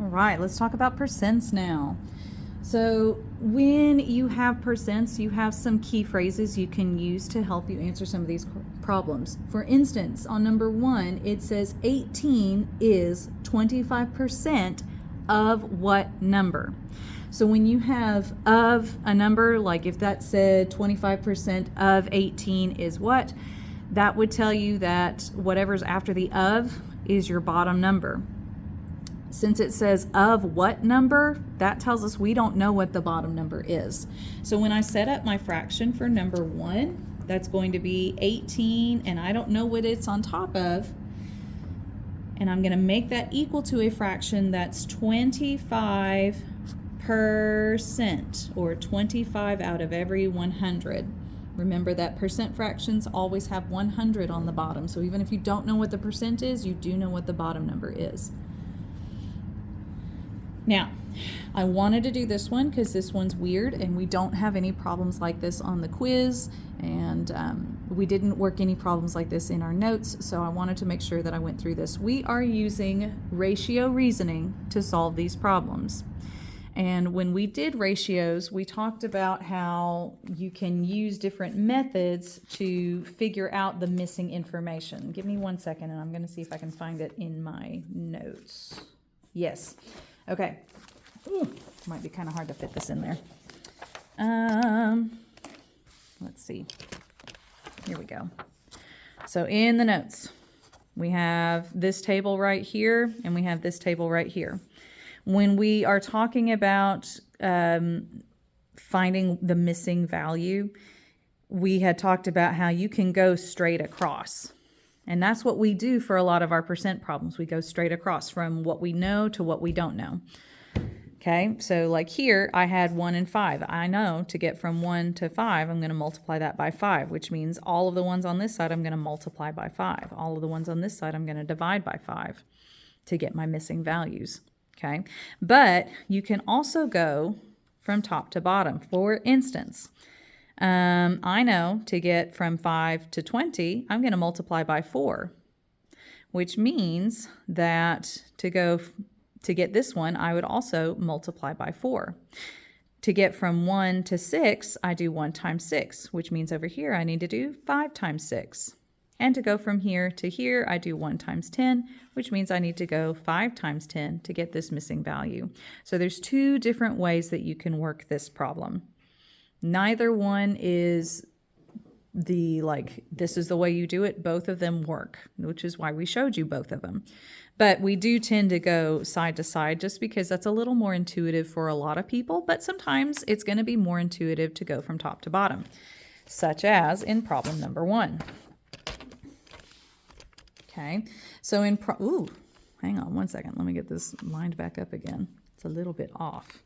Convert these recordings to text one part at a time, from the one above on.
All right, let's talk about percents now. So when you have percents, you have some key phrases you can use to help you answer some of these problems. For instance, on number 1, it says 18 is 25% of what number? So when you have of a number, like if that said 25% of 18 is what, that would tell you that whatever's after the of is your bottom number. Since it says of what number, that tells us we don't know what the bottom number is. So when I set up my fraction for number 1, that's going to be 18, and I don't know what it's on top of. And I'm going to make that equal to a fraction that's 25%, or 25 out of every 100. Remember that percent fractions always have 100 on the bottom. So even if you don't know what the percent is, you do know what the bottom number is. Now, I wanted to do this one because this one's weird and we don't have any problems like this on the quiz, and we didn't work any problems like this in our notes, so I wanted to make sure that I went through this. We are using ratio reasoning to solve these problems. And when we did ratios, we talked about how you can use different methods to figure out the missing information. Give me 1 second and I'm going to see if I can find it in my notes. Yes. Okay. Ooh, might be kind of hard to fit this in there. Let's see. Here we go. So in the notes, we have this table right here, and we have this table right here. When we are talking about finding the missing value, we had talked about how you can go straight across. And that's what we do for a lot of our percent problems. We go straight across from what we know to what we don't know. Okay, so like here, I had 1 and 5. I know to get from 1 to 5, I'm going to multiply that by 5, which means all of the ones on this side, I'm going to multiply by 5. All of the ones on this side, I'm going to divide by 5 to get my missing values. Okay, but you can also go from top to bottom. For instance, I know to get from 5 to 20, I'm going to multiply by 4, which means that to get this one, I would also multiply by 4. To get from 1 to 6, I do 1 times 6, which means over here I need to do 5 times 6. And to go from here to here, I do 1 times 10, which means I need to go 5 times 10 to get this missing value. So there's 2 different ways that you can work this problem. Neither one is this is the way you do it. Both of them work, which is why we showed you both of them. But we do tend to go side to side just because that's a little more intuitive for a lot of people, but sometimes it's going to be more intuitive to go from top to bottom, such as in problem number 1. Okay, so hang on 1 second. Let me get this lined back up again. It's a little bit off.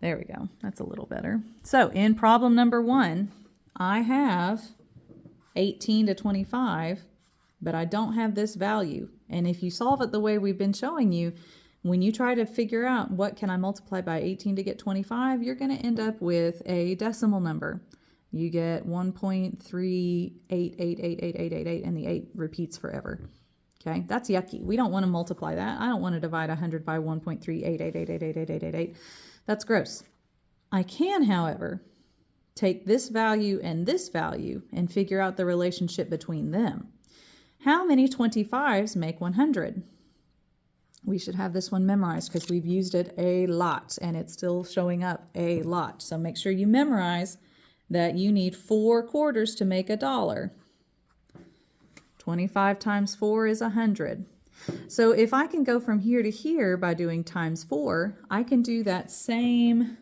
There we go. That's a little better. So in problem number 1, I have 18 to 25, but I don't have this value. And if you solve it the way we've been showing you, when you try to figure out what can I multiply by 18 to get 25, you're going to end up with a decimal number. You get 1.3888888, and the 8 repeats forever. Okay, that's yucky. We don't want to multiply that. I don't want to divide 100 by 1.388888888. That's gross. I can, however, take this value and figure out the relationship between them. How many 25s make 100? We should have this one memorized because we've used it a lot and it's still showing up a lot. So make sure you memorize that you need 4 quarters to make $1. 25 times 4 is 100. So if I can go from here to here by doing times 4, I can do that same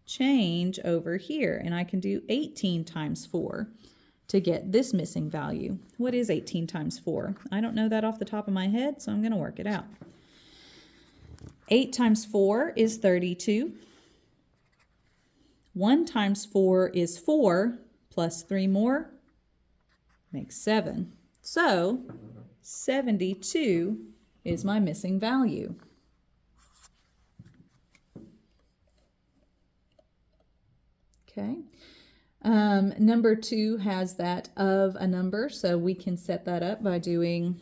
change over here, and I can do 18 times 4 to get this missing value. What is 18 times 4? I don't know that off the top of my head, so I'm going to work it out. 8 times 4 is 32. 1 times 4 is 4, plus 3 more makes 7. So 72 is my missing value. Okay. Number 2 has that of a number, so we can set that up by doing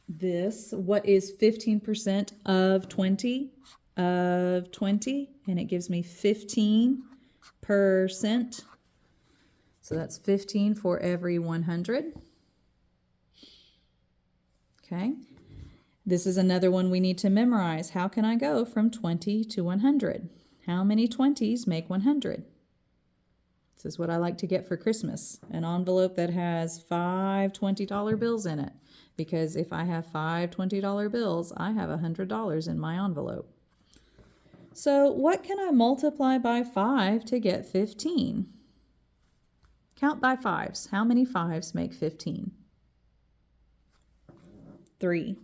what is 15% of 20 of 20? And it gives me 15%. So that's 15 for every 100. Okay. This is another one we need to memorize. How can I go from 20 to 100? How many 20s make 100? This is what I like to get for Christmas. An envelope that has 5 $20 bills in it. Because if I have 5 $20 bills, I have $100 in my envelope. So what can I multiply by 5 to get 15? Count by fives. How many 5s make 15? 3,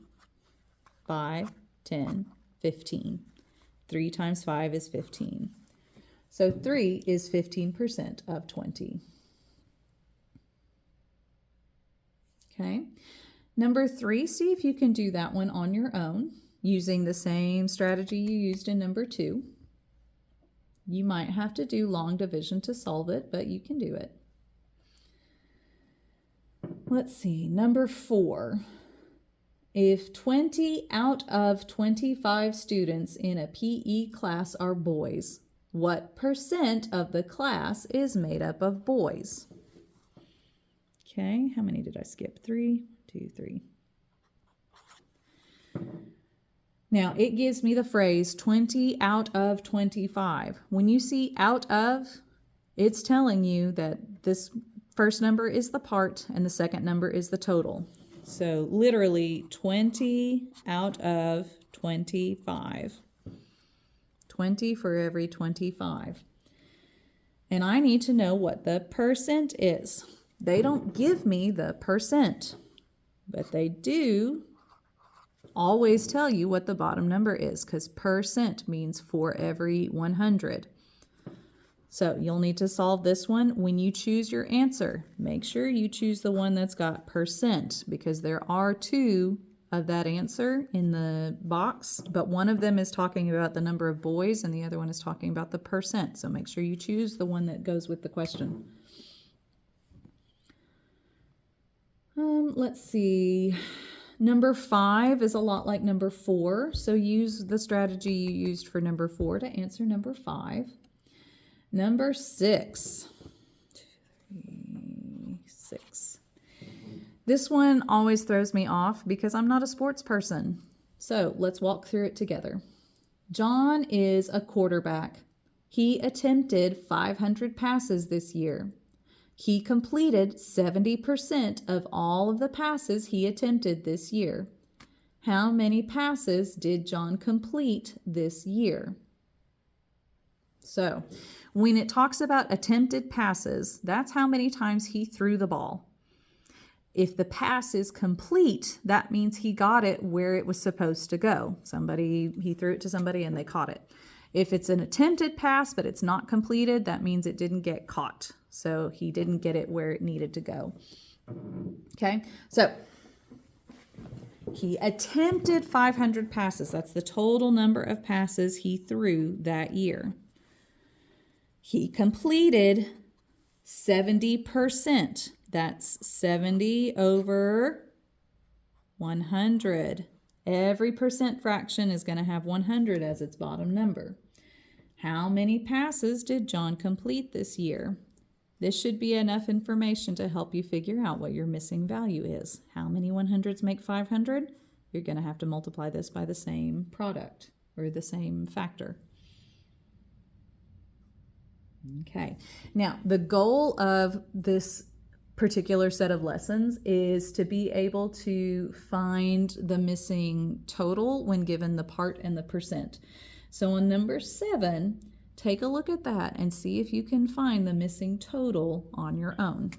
5, 10, 15. 3 times 5 is 15. So 3 is 15% of 20. Okay. Number 3, see if you can do that one on your own using the same strategy you used in number 2. You might have to do long division to solve it, but you can do it. Let's see, number 4. If 20 out of 25 students in a PE class are boys, what percent of the class is made up of boys? Okay, how many did I skip? 3, 2, 3. Now, it gives me the phrase 20 out of 25. When you see out of, it's telling you that this first number is the part and the second number is the total. So literally 20 out of 25. 20 for every 25. And I need to know what the percent is. They don't give me the percent, but they do always tell you what the bottom number is, because percent means for every 100. So you'll need to solve this one. When you choose your answer, make sure you choose the one that's got percent, because there are 2 of that answer in the box, but one of them is talking about the number of boys and the other one is talking about the percent. So make sure you choose the one that goes with the question. Let's see. Number 5 is a lot like number 4. So use the strategy you used for number 4 to answer number 5. Number 6. 2, 3, 6. This one always throws me off because I'm not a sports person. So let's walk through it together. John is a quarterback. He attempted 500 passes this year. He completed 70% of all of the passes he attempted this year. How many passes did John complete this year? So, when it talks about attempted passes, that's how many times he threw the ball. If the pass is complete, that means he got it where it was supposed to go. He threw it to somebody and they caught it. If it's an attempted pass but it's not completed, that means it didn't get caught. So he didn't get it where it needed to go. Okay, so he attempted 500 passes. That's the total number of passes he threw that year. He completed 70%. That's 70 over 100. Every percent fraction is going to have 100 as its bottom number. How many passes did John complete this year? This should be enough information to help you figure out what your missing value is. How many 100s make 500? You're going to have to multiply this by the same product or the same factor. Okay, now the goal of this particular set of lessons is to be able to find the missing total when given the part and the percent. So on number 7, take a look at that and see if you can find the missing total on your own.